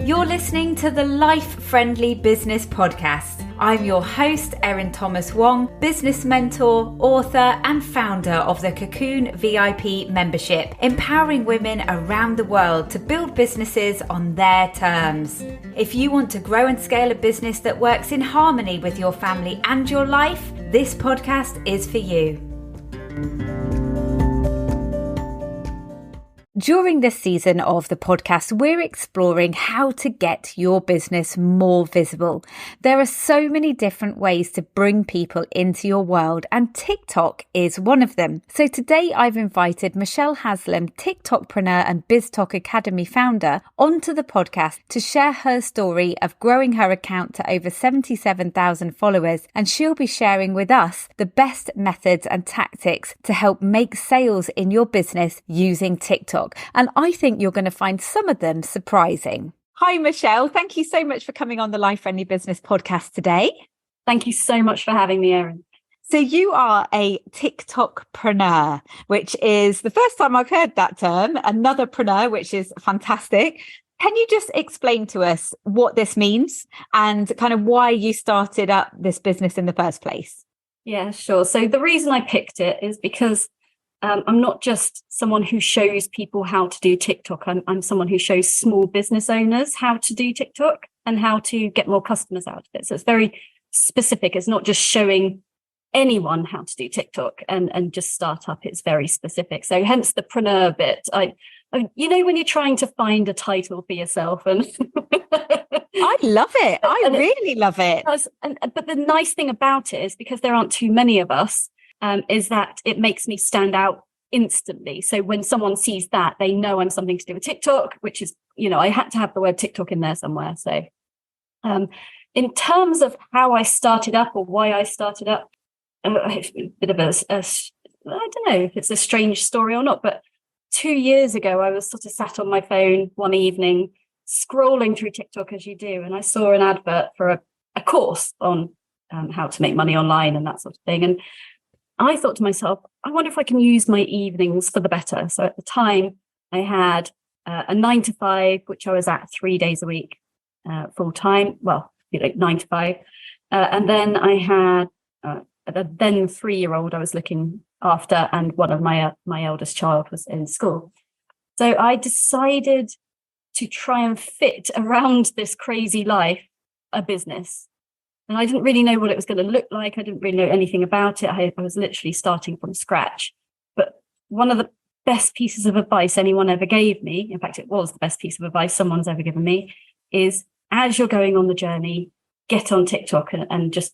You're listening to the Life Friendly Business Podcast. I'm your host, Erin Thomas Wong, business mentor, author, and founder of the Cocoon VIP membership, empowering women around the world to build businesses on their terms. If you want to grow and scale a business that works in harmony with your family and your life, this podcast is for you. During this season of the podcast, we're exploring how to get your business more visible. There are so many different ways to bring people into your world, and TikTok is one of them. So today I've invited Michelle Haslam, TikTokpreneur and BizTok Academy founder, onto the podcast to share her story of growing her account to over 77,000 followers. And she'll be sharing with us the best methods and tactics to help make sales in your business using TikTok. And I think you're going to find some of them surprising. Hi, Michelle. Thank you so much for coming on the Life Friendly Business Podcast today. Thank you so much for having me, Erin. So you are a TikTokpreneur, which is the first time I've heard that term, anotherpreneur, which is fantastic. Can you just explain to us what this means and kind of why you started up this business in the first place? Yeah, sure. So the reason I picked it is because I'm not just someone who shows people how to do TikTok. I'm someone who shows small business owners how to do TikTok and how to get more customers out of it. So it's very specific. It's not just showing anyone how to do TikTok and just start up. It's very specific. So hence the preneur bit. You know, when you're trying to find a title for yourself, and I love it. I really love it. But the nice thing about it is because there aren't too many of us, is that it makes me stand out instantly. So when someone sees that, they know I'm something to do with TikTok, which is, you know, I had to have the word TikTok in there somewhere. So in terms of how I started up or why I started up, it's a bit of I don't know if it's a strange story or not, but 2 years ago, I was sort of sat on my phone one evening, scrolling through TikTok as you do, and I saw an advert for a course on how to make money online and that sort of thing. And I thought to myself, I wonder if I can use my evenings for the better. So at the time, I had a 9 to 5, which I was at 3 days a week, full time. Well, 9 to 5. And then I had a then 3-year-old I was looking after, and one of my eldest child was in school. So I decided to try and fit around this crazy life a business. And I didn't really know what it was going to look like. I didn't really know anything about it. I was literally starting from scratch. But one of the best pieces of advice anyone ever gave me, in fact, it was the best piece of advice someone's ever given me, is as you're going on the journey, get on TikTok and just,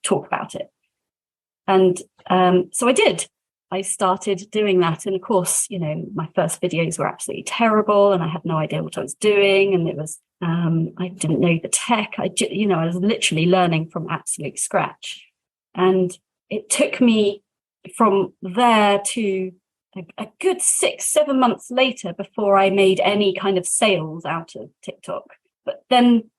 talk about it. And so I did. I started doing that. And of course, my first videos were absolutely terrible and I had no idea what I was doing. And it was, I didn't know the tech. I was literally learning from absolute scratch. And it took me from there to a good 6-7 months later before I made any kind of sales out of TikTok. But then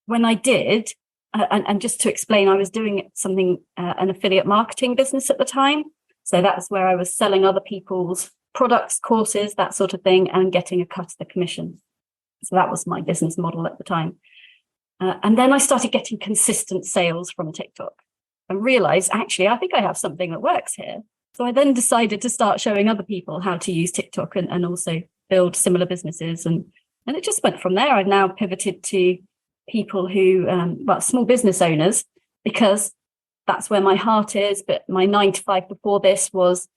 when I did, and just to explain, I was doing something, an affiliate marketing business at the time. So that's where I was selling other people's products, courses, that sort of thing, and getting a cut of the commission. So that was my business model at the time. And then I started getting consistent sales from TikTok and realized, actually, I think I have something that works here. So I then decided to start showing other people how to use TikTok and also build similar businesses. And it just went from there. I've now pivoted to people who, small business owners, because that's where my heart is. But my 9 to 5 before this was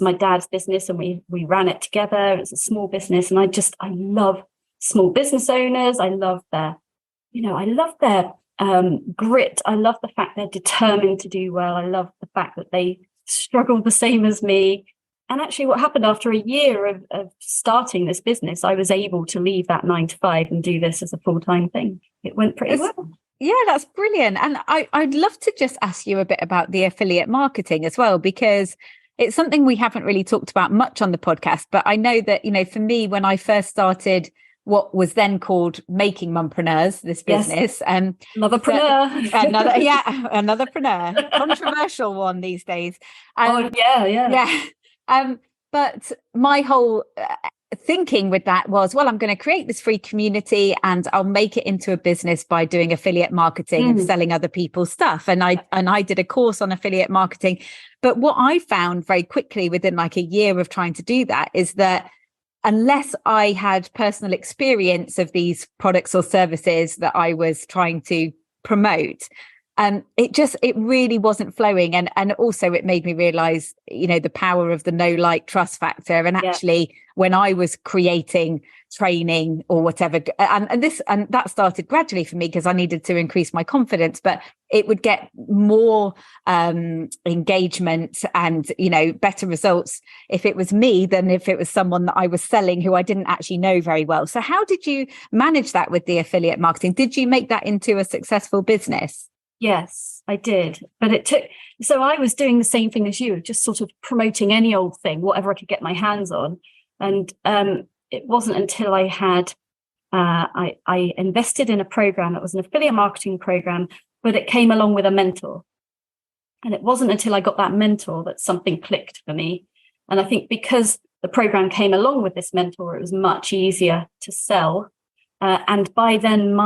my dad's business and we ran it together. It's a small business. And I love small business owners. I love their grit. I love the fact they're determined to do well. I love the fact that they struggle the same as me. And actually what happened after a year of starting this business, I was able to leave that 9 to 5 and do this as a full-time thing. It went pretty well. Yeah, that's brilliant. And I'd love to just ask you a bit about the affiliate marketing as well, because it's something we haven't really talked about much on the podcast. But I know that, for me, when I first started what was then called Making Mumpreneurs, this business. Yes. Loverpreneur. Anotherpreneur. Controversial one these days. Yeah. But my whole thinking with that was, well, I'm going to create this free community and I'll make it into a business by doing affiliate marketing and selling other people's stuff. And I did a course on affiliate marketing. But what I found very quickly within like a year of trying to do that is that unless I had personal experience of these products or services that I was trying to promote, it really wasn't flowing. And also it made me realize, the power of the know, like, trust factor. And actually, when I was creating training or whatever, and that started gradually for me because I needed to increase my confidence, but it would get more engagement and, better results if it was me than if it was someone that I was selling who I didn't actually know very well. So how did you manage that with the affiliate marketing? Did you make that into a successful business? Yes, I did. But so I was doing the same thing as you, just sort of promoting any old thing, whatever I could get my hands on. And it wasn't until I had, I invested in a program that was an affiliate marketing program, but it came along with a mentor. And it wasn't until I got that mentor that something clicked for me. And I think because the program came along with this mentor, it was much easier to sell. And by then,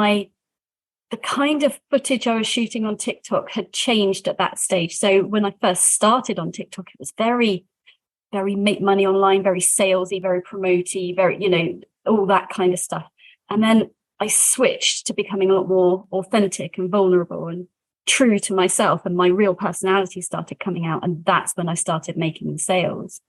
the kind of footage I was shooting on TikTok had changed at that stage. So when I first started on TikTok, it was very, very make money online, very salesy, very promotey, very, all that kind of stuff. And then I switched to becoming a lot more authentic and vulnerable and true to myself. And my real personality started coming out. And that's when I started making the sales.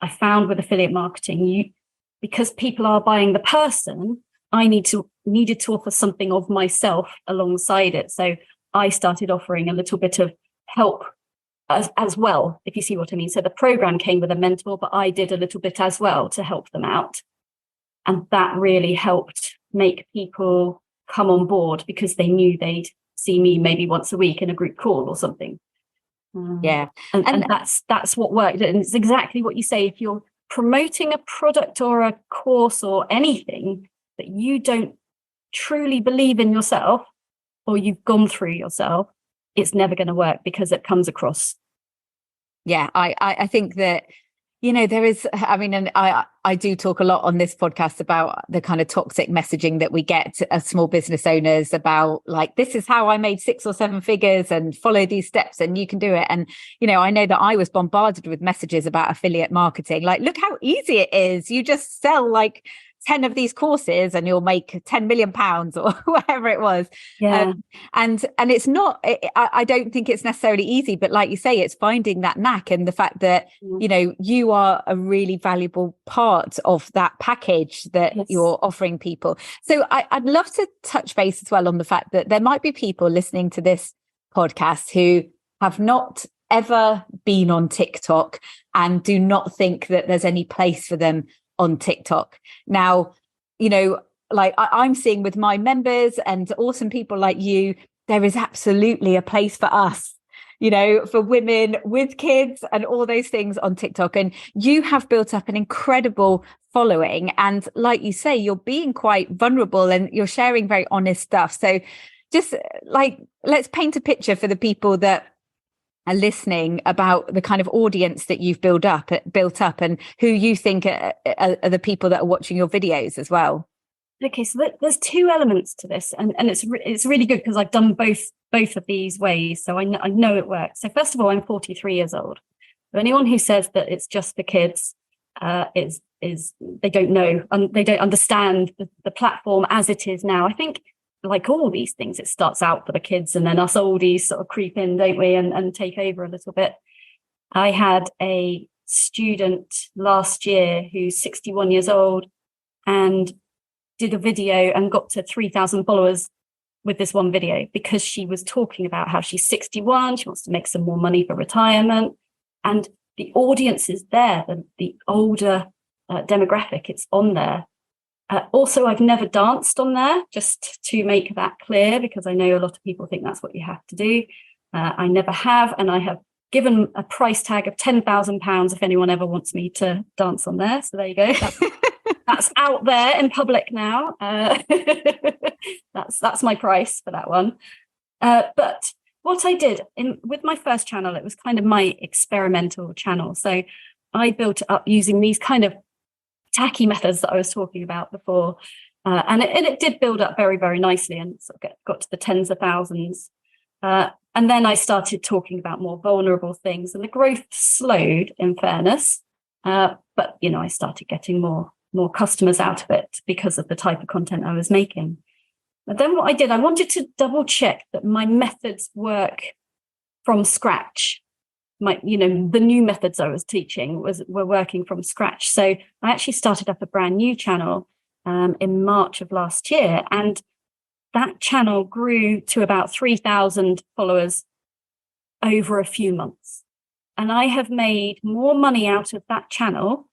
I found with affiliate marketing, because people are buying the person, I needed to offer something of myself alongside it. So I started offering a little bit of help as well, if you see what I mean. So the program came with a mentor, but I did a little bit as well to help them out. And that really helped make people come on board because they knew they'd see me maybe once a week in a group call or something. And that's what worked. And it's exactly what you say. If you're promoting a product or a course or anything that you don't truly believe in yourself or you've gone through yourself, it's never going to work because it comes across. Yeah, I think that, there is, and I do talk a lot on this podcast about the kind of toxic messaging that we get as small business owners about, like, this is how I made 6 or 7 figures and follow these steps and you can do it. And, I know that I was bombarded with messages about affiliate marketing. Like, look how easy it is. You just sell like 10 of these courses and you'll make 10 million pounds or whatever it was. Yeah. And it's not, I don't think it's necessarily easy, but like you say, it's finding that knack and the fact that, you are a really valuable part of that package that you're offering people. So I'd love to touch base as well on the fact that there might be people listening to this podcast who have not ever been on TikTok and do not think that there's any place for them on TikTok. Now, like I'm seeing with my members and awesome people like you, there is absolutely a place for us, for women with kids and all those things on TikTok. And you have built up an incredible following. And like you say, you're being quite vulnerable and you're sharing very honest stuff. So just like, let's paint a picture for the people that are listening about the kind of audience that you've built up and who you think are the people that are watching your videos as well. Okay, so there's 2 elements to this, and it's really good because I've done both of these ways, so I know it works. So first of all, I'm 43 years old. So anyone who says that it's just for kids is they don't know, they don't understand the platform as it is now. I think, like all these things, it starts out for the kids and then us oldies sort of creep in, don't we, and take over a little bit. I had a student last year who's 61 years old and did a video and got to 3,000 followers with this one video because she was talking about how she's 61, she wants to make some more money for retirement. And the audience is there, the older demographic, it's on there. Also, I've never danced on there, just to make that clear, because I know a lot of people think that's what you have to do. I never have, and I have given a price tag of £10,000 if anyone ever wants me to dance on there. So there you go. That's out there in public now. That's my price for that one. But what I did with my first channel, it was kind of my experimental channel. So I built it up using these kind of tacky methods that I was talking about before. And it did build up very, very nicely and sort of got to the tens of thousands. And then I started talking about more vulnerable things, and the growth slowed, in fairness. But, I started getting more customers out of it because of the type of content I was making. But then what I did, I wanted to double check that my methods work from scratch. The new methods I was teaching were working from scratch. So I actually started up a brand new channel in March of last year, and that channel grew to about 3,000 followers over a few months. And I have made more money out of that channel,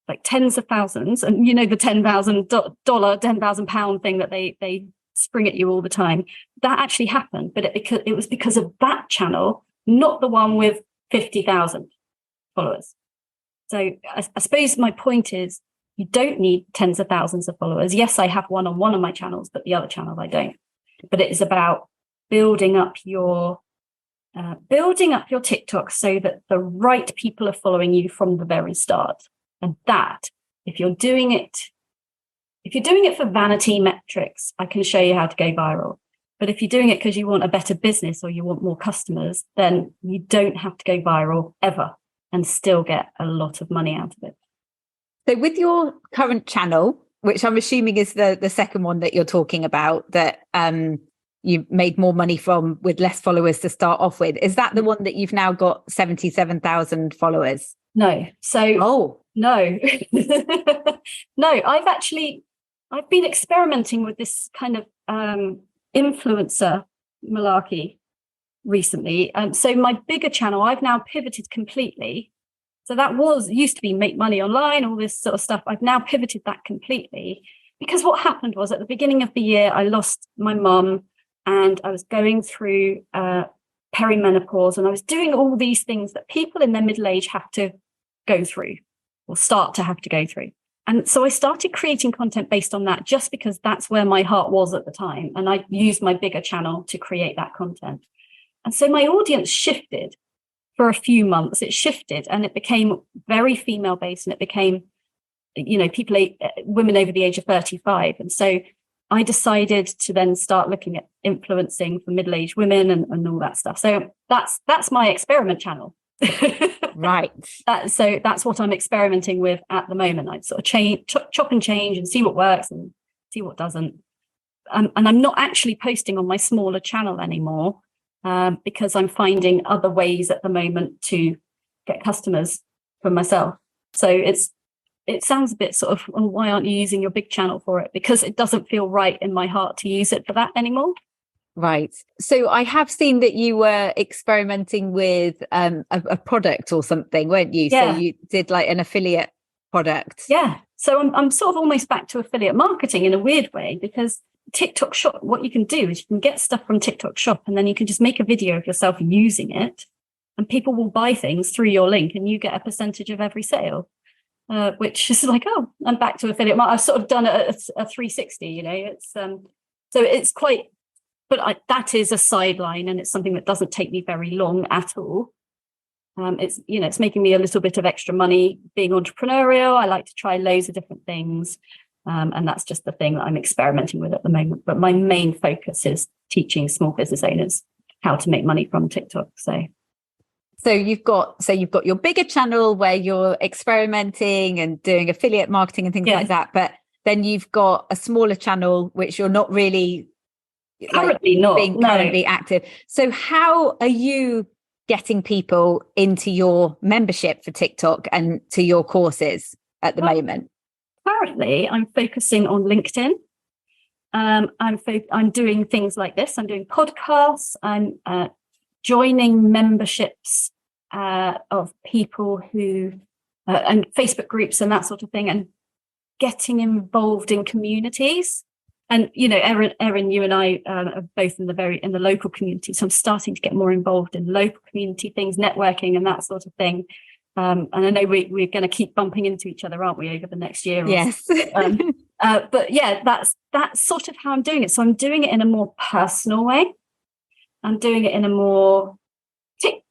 like tens of thousands. And the $10,000, £10,000 thing that they spring at you all the time. That actually happened, but it was because of that channel, not the one with 50,000 followers. So I suppose my point is, you don't need tens of thousands of followers. Yes, I have one on one of my channels, but the other channels I don't. But it is about building up your TikTok so that the right people are following you from the very start. And that, if you're doing it for vanity metrics, I can show you how to go viral. But if you're doing it because you want a better business or you want more customers, then you don't have to go viral ever and still get a lot of money out of it. So with your current channel, which I'm assuming is the second one that you're talking about, that you made more money from with less followers to start off with, is that the one that you've now got 77,000 followers? No. So, no. No, I've been experimenting with this kind of influencer malarkey recently. So my bigger channel, I've now pivoted completely. So that used to be make money online, all this sort of stuff. I've now pivoted that completely because what happened was at the beginning of the year, I lost my mum and I was going through perimenopause, and I was doing all these things that people in their middle age have to go through or start to have to go through. And so I started creating content based on that just because that's where my heart was at the time. And I used my bigger channel to create that content. And so my audience shifted. For a few months, it shifted and it became very female based, and it became, women over the age of 35. And so I decided to then start looking at influencing for middle-aged women and all that stuff. So that's my experiment channel. Right. That's what I'm experimenting with at the moment. I sort of chop and change and see what works and see what doesn't. And I'm not actually posting on my smaller channel anymore. Because I'm finding other ways at the moment to get customers for myself. So it sounds a bit sort of, why aren't you using your big channel for it? Because it doesn't feel right in my heart to use it for that anymore. Right. So I have seen that you were experimenting with a product or something, weren't you? Yeah. So you did like an affiliate product. Yeah. So I'm sort of almost back to affiliate marketing in a weird way, because TikTok Shop, what you can do is you can get stuff from TikTok Shop and then you can just make a video of yourself using it and people will buy things through your link and you get a percentage of every sale, which is like, oh, I'm back to affiliate marketing. I've sort of done a 360, it's so it's quite, but that is a sideline and it's something that doesn't take me very long at all. It's making me a little bit of extra money being entrepreneurial. I like to try loads of different things. And that's just the thing that I'm experimenting with at the moment. But my main focus is teaching small business owners how to make money from TikTok. So you've got your bigger channel where you're experimenting and doing affiliate marketing and things like that. But then you've got a smaller channel which you're not really currently active. So how are you getting people into your membership for TikTok and to your courses at the moment? Currently, I'm focusing on LinkedIn. I'm doing things like this. I'm doing podcasts. I'm joining memberships of people who and Facebook groups and that sort of thing, and getting involved in communities. And Erin, you and I are both in the local community, so I'm starting to get more involved in local community things, networking, and that sort of thing. And I know we're going to keep bumping into each other, aren't we, over the next year? Yes. But yeah, that's sort of how I'm doing it. So I'm doing it in a more personal way. I'm doing it in a more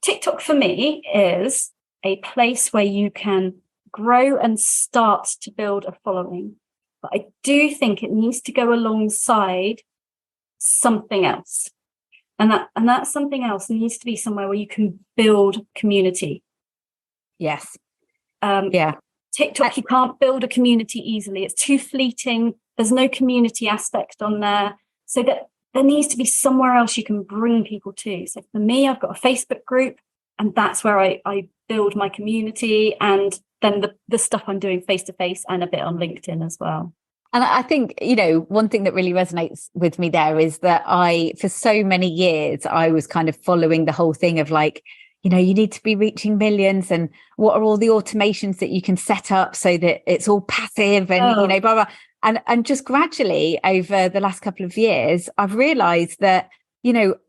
TikTok for me is a place where you can grow and start to build a following. But I do think it needs to go alongside something else. And that something else needs to be somewhere where you can build community. Yes. TikTok, you can't build a community easily. It's too fleeting. There's no community aspect on there. So that there needs to be somewhere else you can bring people to. So for me, I've got a Facebook group, and that's where I build my community, and then the stuff I'm doing face to face, and a bit on LinkedIn as well. And I think, one thing that really resonates with me there is that for so many years, I was kind of following the whole thing of like, you need to be reaching millions, and what are all the automations that you can set up so that it's all passive and, blah, blah. And just gradually over the last couple of years, I've realized that,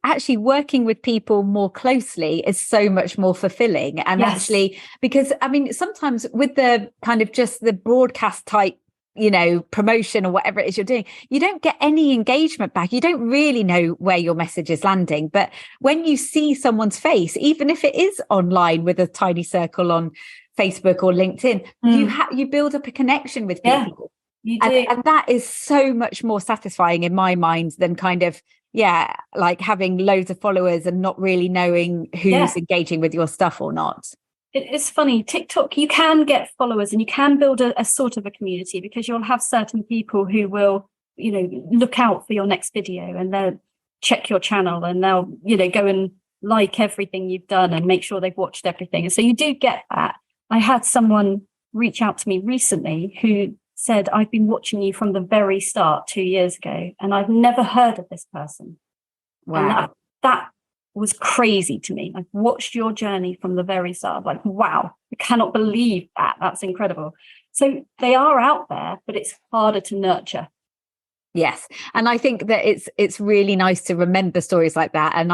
actually working with people more closely is so much more fulfilling. And actually, because sometimes with the kind of just the broadcast type, promotion or whatever it is you're doing, you don't get any engagement back. You don't really know where your message is landing. But when you see someone's face, even if it is online with a tiny circle on Facebook or LinkedIn, you build up a connection with people. You do. And that is so much more satisfying in my mind than kind of, like having loads of followers and not really knowing who's engaging with your stuff or not. It's funny, TikTok, you can get followers and you can build a sort of a community, because you'll have certain people who will, look out for your next video, and they'll check your channel, and they'll, go and like everything you've done and make sure they've watched everything. And so you do get that. I had someone reach out to me recently who said, I've been watching you from the very start 2 years ago, and I've never heard of this person. Wow. And that was crazy to me. I've watched your journey from the very start. I'm like, wow, I cannot believe that. That's incredible. So they are out there, but it's harder to nurture. Yes. And I think that it's really nice to remember stories like that. And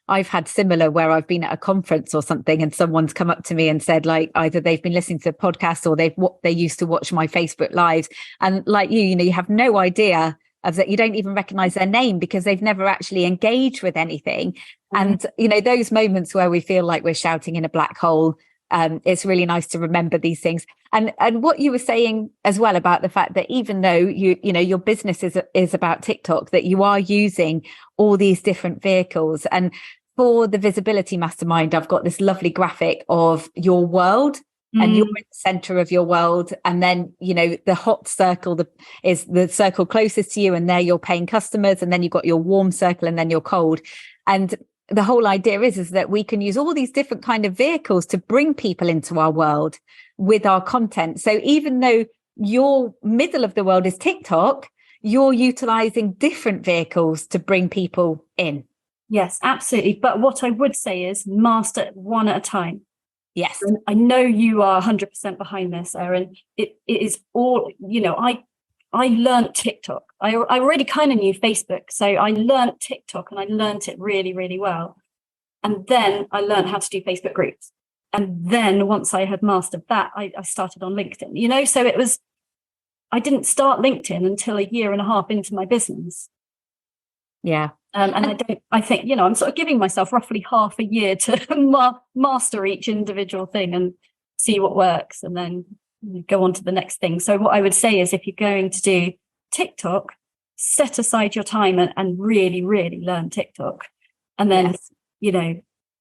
I've had similar, where I've been at a conference or something and someone's come up to me and said, like, either they've been listening to the podcast or they used to watch my Facebook lives. And like you have no idea of that. You don't even recognize their name because they've never actually engaged with anything. And, those moments where we feel like we're shouting in a black hole, it's really nice to remember these things. And what you were saying as well about the fact that even though your business is about TikTok, that you are using all these different vehicles. And for the Visibility Mastermind, I've got this lovely graphic of your world. And you're in the center of your world. And then, the hot circle is the circle closest to you, and they're your paying customers. And then you've got your warm circle, and then your cold. And the whole idea is that we can use all these different kind of vehicles to bring people into our world with our content. So even though your middle of the world is TikTok, you're utilizing different vehicles to bring people in. Yes, absolutely. But what I would say is master one at a time. Yes. And I know you are 100% behind this, Erin. It is all, I learned TikTok. I already kind of knew Facebook. So I learned TikTok, and I learned it really, really well. And then I learned how to do Facebook groups. And then once I had mastered that, I started on LinkedIn, so I didn't start LinkedIn until a year and a half into my business. Yeah. And I think, I'm sort of giving myself roughly half a year to master each individual thing and see what works, and then go on to the next thing. So what I would say is, if you're going to do TikTok, set aside your time and really, really learn TikTok. And then,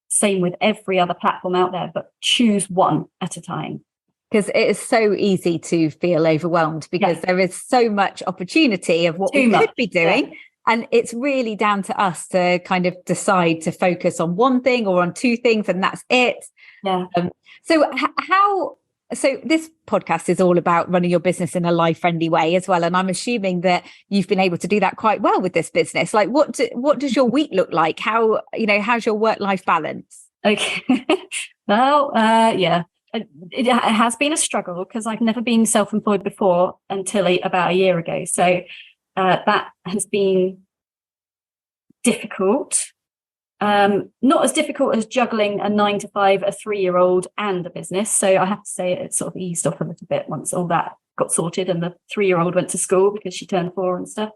same with every other platform out there, but choose one at a time. Because it is so easy to feel overwhelmed, because there is so much opportunity of what we could be doing. Yeah. And it's really down to us to kind of decide to focus on one thing or on two things, and that's it. Yeah. So this podcast is all about running your business in a life-friendly way as well. And I'm assuming that you've been able to do that quite well with this business. Like, what does your week look like? How's your work-life balance? Okay. Well, it has been a struggle, because I've never been self-employed before until about a year ago. So that has been difficult. Not as difficult as juggling a 9 to 5, a 3-year-old, and a business. So I have to say it sort of eased off a little bit once all that got sorted and the 3-year-old went to school, because she turned 4 and stuff.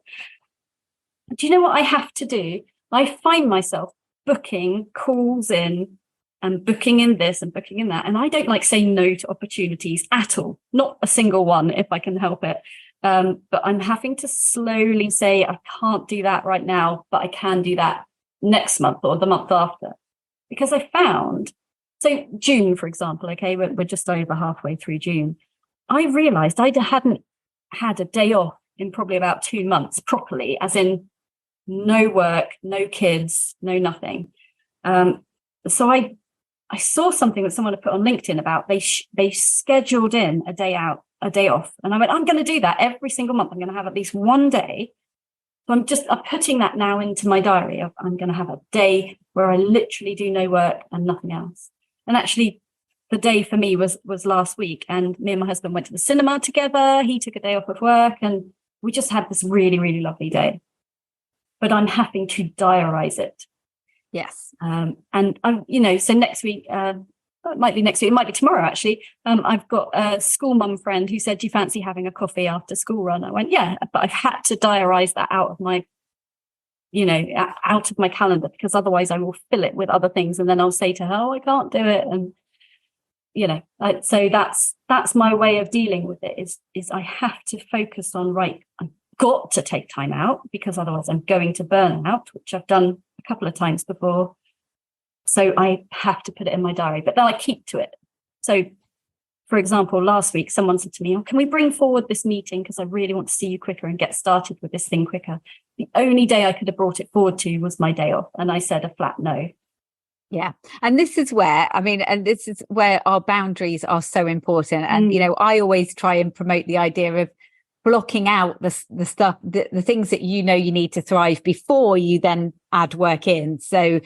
Do you know what I have to do? I find myself booking calls in and booking in this and booking in that. And I don't like saying no to opportunities at all, not a single one if I can help it. But I'm having to slowly say, I can't do that right now, but I can do that next month or the month after. Because I found, so June, for example, okay, we're just over halfway through June. I realized I hadn't had a day off in probably about 2 months properly, as in no work, no kids, no nothing. So I saw something that someone had put on LinkedIn about they scheduled in a day off. And I went, I'm going to do that every single month. I'm going to have at least one day. So I'm putting that now into my diary. I'm going to have a day where I literally do no work and nothing else. And actually the day for me was last week, and me and my husband went to the cinema together. He took a day off of work and we just had this really, really lovely day. But I'm having to diarize it. Yes. And I'm, so next week, it might be next week, it might be tomorrow actually. I've got a school mum friend who said, do you fancy having a coffee after school run? I went, yeah, but I've had to diarize that out of my calendar, because otherwise I will fill it with other things. And then I'll say to her, oh, I can't do it. And, so that's my way of dealing with it is I have to focus on, right, I've got to take time out because otherwise I'm going to burn out, which I've done a couple of times before. So I have to put it in my diary, but then I keep to it. So, for example, last week, someone said to me, oh, can we bring forward this meeting? Because I really want to see you quicker and get started with this thing quicker. The only day I could have brought it forward to was my day off. And I said a flat no. Yeah. And this is where our boundaries are so important. And, I always try and promote the idea of blocking out the stuff, the things that you need to thrive before you then add work in. So,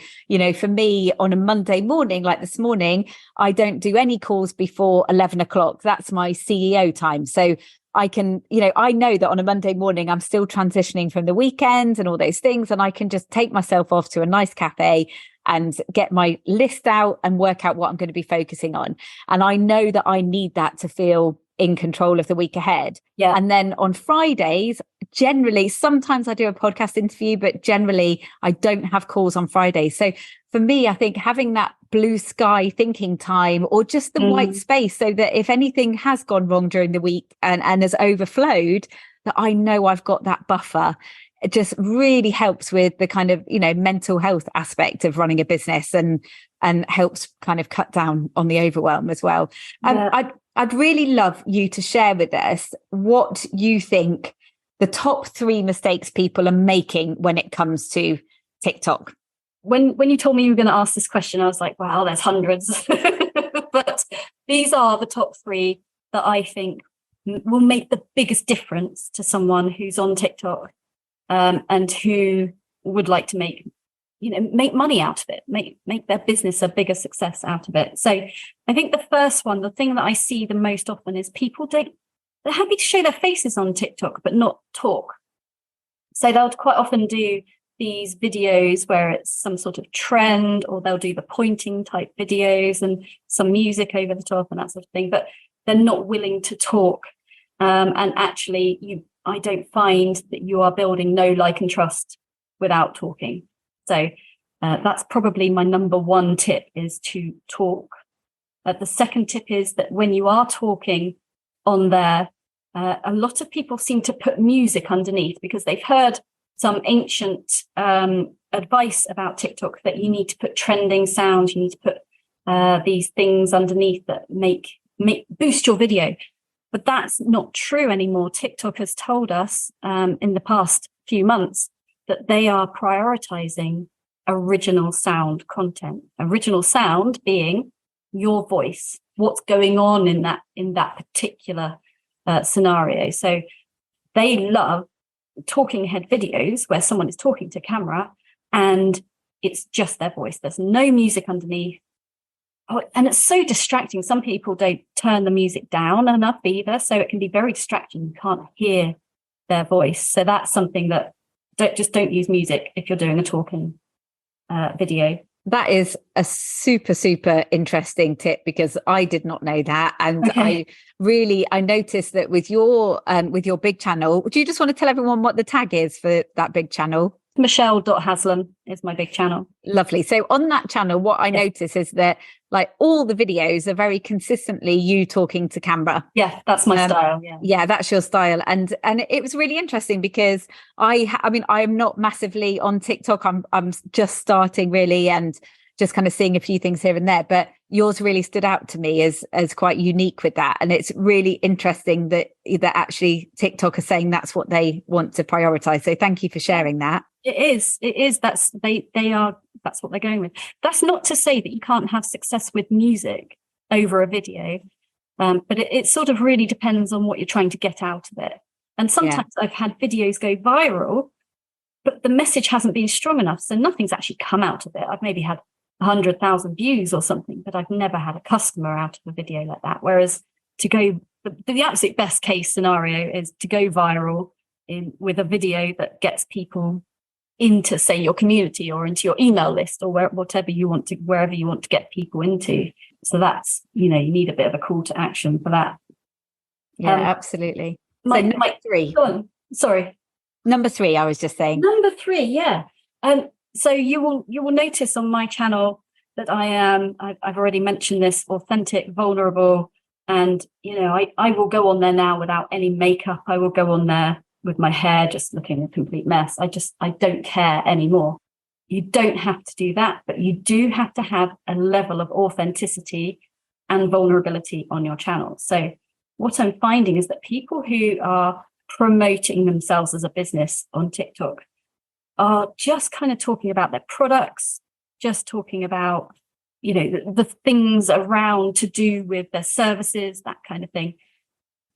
for me on a Monday morning, like this morning, I don't do any calls before 11 o'clock. That's my CEO time. So I can, I know that on a Monday morning, I'm still transitioning from the weekend and all those things. And I can just take myself off to a nice cafe and get my list out and work out what I'm going to be focusing on. And I know that I need that to feel in control of the week ahead. Yeah. And then on Fridays, generally, sometimes I do a podcast interview, but generally I don't have calls on Fridays. So for me, I think having that blue sky thinking time, or just the white space, so that if anything has gone wrong during the week and has overflowed, that I know I've got that buffer. It just really helps with the kind of, mental health aspect of running a business and helps kind of cut down on the overwhelm as well. Yeah. I'd really love you to share with us what you think the top 3 mistakes people are making when it comes to TikTok. When you told me you were going to ask this question, I was like, wow, there's hundreds. But these are the top 3 that I think will make the biggest difference to someone who's on TikTok and who would like to make money out of it, make their business a bigger success out of it. So I think the first one, the thing that I see the most often is people they're happy to show their faces on TikTok, but not talk. So they'll quite often do these videos where it's some sort of trend, or they'll do the pointing type videos and some music over the top and that sort of thing, but they're not willing to talk. And actually, I don't find that you are building know, like, and trust without talking. So that's probably my number 1 tip, is to talk. The second tip is that when you are talking on there, a lot of people seem to put music underneath because they've heard some ancient advice about TikTok that you need to put trending sounds, you need to put these things underneath that make boost your video. But that's not true anymore. TikTok has told us in the past few months that they are prioritizing original sound content. Original sound being your voice, what's going on in that particular scenario. So they love talking head videos where someone is talking to camera and it's just their voice. There's no music underneath. Oh, and it's so distracting. Some people don't turn the music down enough either. So it can be very distracting. You can't hear their voice. So that's something that don't use music if you're doing a talking video. That is a super, super interesting tip, because I did not know that. And okay. I noticed that with your big channel, do you just want to tell everyone what the tag is for that big channel? Michelle.Haslam is my big channel. Lovely. So on that channel, what I notice is that like all the videos are very consistently you talking to camera. Yeah, that's my style. Yeah, that's your style. And it was really interesting because I mean, I am not massively on TikTok. I'm just starting really and just kind of seeing a few things here and there. But yours really stood out to me as quite unique with that. And it's really interesting that actually TikTok are saying that's what they want to prioritize. So thank you for sharing that. It is. That's what they're going with. That's not to say that you can't have success with music over a video. But it sort of really depends on what you're trying to get out of it. And sometimes I've had videos go viral, but the message hasn't been strong enough. So nothing's actually come out of it. I've maybe had 100,000 views or something, but I've never had a customer out of a video like that. Whereas the absolute best case scenario is to go viral with a video that gets people into, say, your community or into your email list or wherever you want to get people into. So that's, you need a bit of a call to action for that. Yeah, absolutely. Number 3. Go on. Sorry. Number 3, I was just saying. Number 3, yeah. So you will notice on my channel that I've already mentioned this, authentic, vulnerable, and I will go on there now without any makeup. I will go on there with my hair just looking a complete mess. I don't care anymore. You don't have to do that, but you do have to have a level of authenticity and vulnerability on your channel. So what I'm finding is that people who are promoting themselves as a business on TikTok are just kind of talking about their products, just talking about, the things around to do with their services, that kind of thing,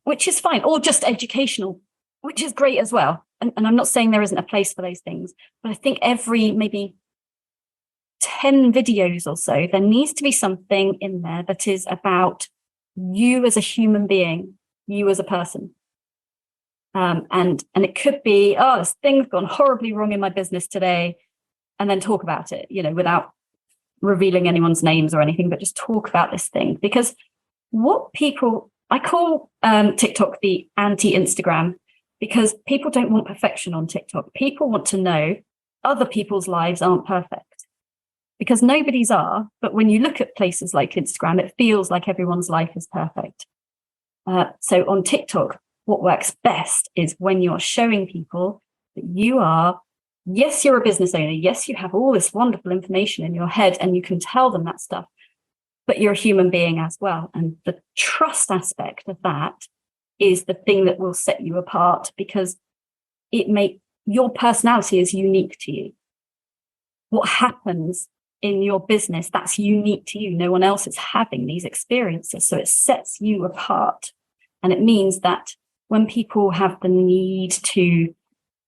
which is fine, or just educational, which is great as well. And I'm not saying there isn't a place for those things, but I think every maybe 10 videos or so, there needs to be something in there that is about you as a human being, you as a person. And it could be, this thing's gone horribly wrong in my business today, and then talk about it, without revealing anyone's names or anything, but just talk about this thing. Because I call TikTok the anti-Instagram, because people don't want perfection on TikTok. People want to know other people's lives aren't perfect, because nobody's are. But when you look at places like Instagram, it feels like everyone's life is perfect. So on TikTok, what works best is when you're showing people that yes, you're a business owner. Yes, you have all this wonderful information in your head and you can tell them that stuff, but you're a human being as well. And the trust aspect of that is the thing that will set you apart, because your personality is unique to you. What happens in your business, that's unique to you. No one else is having these experiences. So it sets you apart. And it means that when people have the need to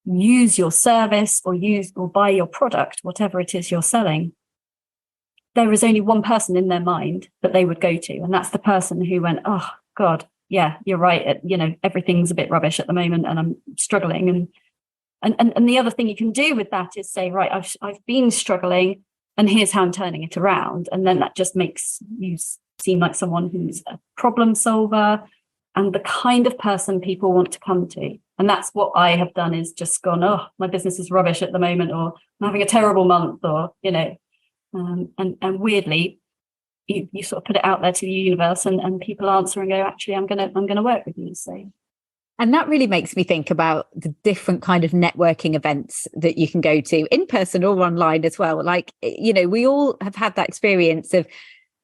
use your service or buy your product, whatever it is you're selling, there is only one person in their mind that they would go to. And that's the person who went, oh God, yeah, you're right. Everything's a bit rubbish at the moment and I'm struggling. And the other thing you can do with that is say, right, I've been struggling and here's how I'm turning it around. And then that just makes you seem like someone who's a problem solver and the kind of person people want to come to. And that's what I have done, is just gone, oh, my business is rubbish at the moment, or I'm having a terrible month, or, and weirdly, you sort of put it out there to the universe and people answer and go, actually, I'm gonna work with you. So. And that really makes me think about the different kind of networking events that you can go to in person or online as well. Like, we all have had that experience of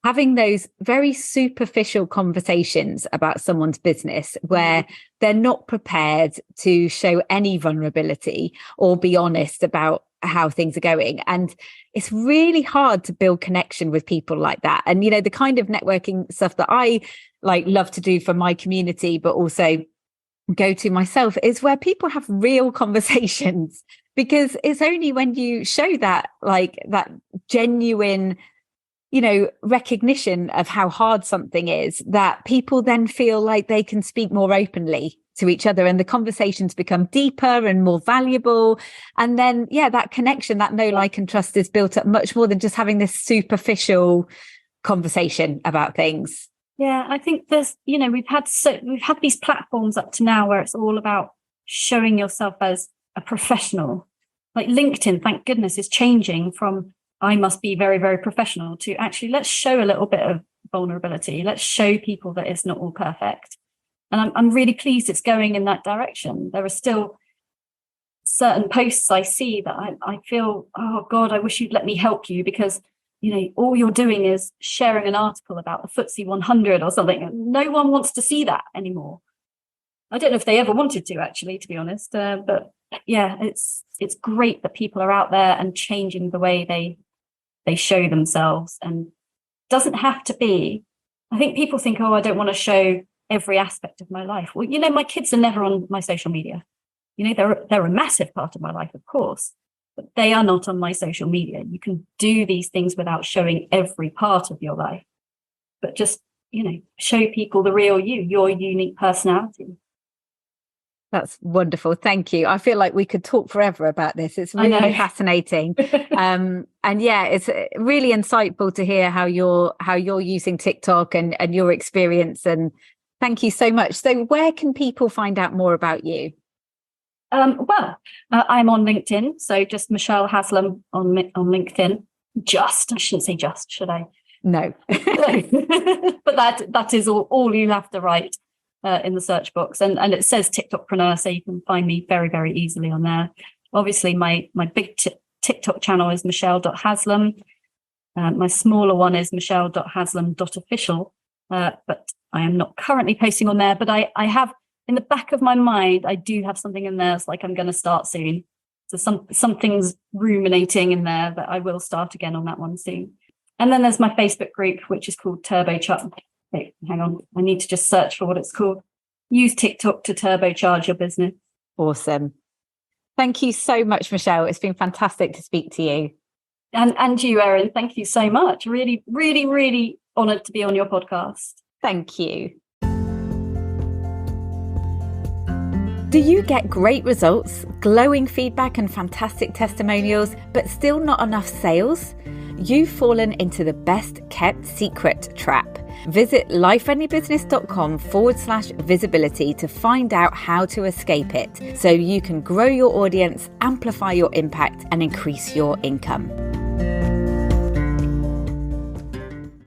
having those very superficial conversations about someone's business where they're not prepared to show any vulnerability or be honest about how things are going. And it's really hard to build connection with people like that. And, the kind of networking stuff that I love to do for my community, but also go to myself, is where people have real conversations, because it's only when you show that that genuine recognition of how hard something is that people then feel like they can speak more openly to each other, and the conversations become deeper and more valuable. And then, that connection, that know, like, and trust is built up much more than just having this superficial conversation about things. Yeah, I think there's, we've had these platforms up to now where it's all about showing yourself as a professional, like LinkedIn, thank goodness, is changing from I must be very, very professional to actually let's show a little bit of vulnerability. Let's show people that it's not all perfect. And I'm really pleased it's going in that direction. There are still certain posts I see that I feel, oh God, I wish you'd let me help you, because all you're doing is sharing an article about the FTSE 100 or something. No one wants to see that anymore. I don't know if they ever wanted to, actually, to be honest. But yeah, it's great that people are out there and changing the way they show themselves. And doesn't have to be. I think people think, oh, I don't want to show every aspect of my life. Well, my kids are never on my social media. They're a massive part of my life, of course, but they are not on my social media. You can do these things without showing every part of your life, but just, show people the real you, your unique personality. That's wonderful. Thank you. I feel like we could talk forever about this. It's really fascinating. And yeah, it's really insightful to hear how you're using TikTok and your experience. And thank you so much. So where can people find out more about you? I'm on LinkedIn. So just Michelle Haslam on LinkedIn. I shouldn't say just, should I? No. But that is all you have to write in the search box. And it says TikTokpreneur, so you can find me very, very easily on there. Obviously, my big TikTok channel is michelle.haslam. My smaller one is michelle.haslam.official. But I am not currently posting on there. But I have, in the back of my mind, I do have something in there. It's like I'm going to start soon. So something's ruminating in there that I will start again on that one soon. And then there's my Facebook group, which is called Turbocharge. Wait, hang on. I need to just search for what it's called. Use TikTok to turbocharge your business. Awesome. Thank you so much, Michelle. It's been fantastic to speak to you. And you, Erin. Thank you so much. Really, really, really honoured to be on your podcast. Thank you. Do you get great results, glowing feedback and fantastic testimonials, but still not enough sales? You've fallen into the best kept secret trap. Visit lifefriendlybusiness.com/visibility to find out how to escape it, so you can grow your audience, amplify your impact, and increase your income.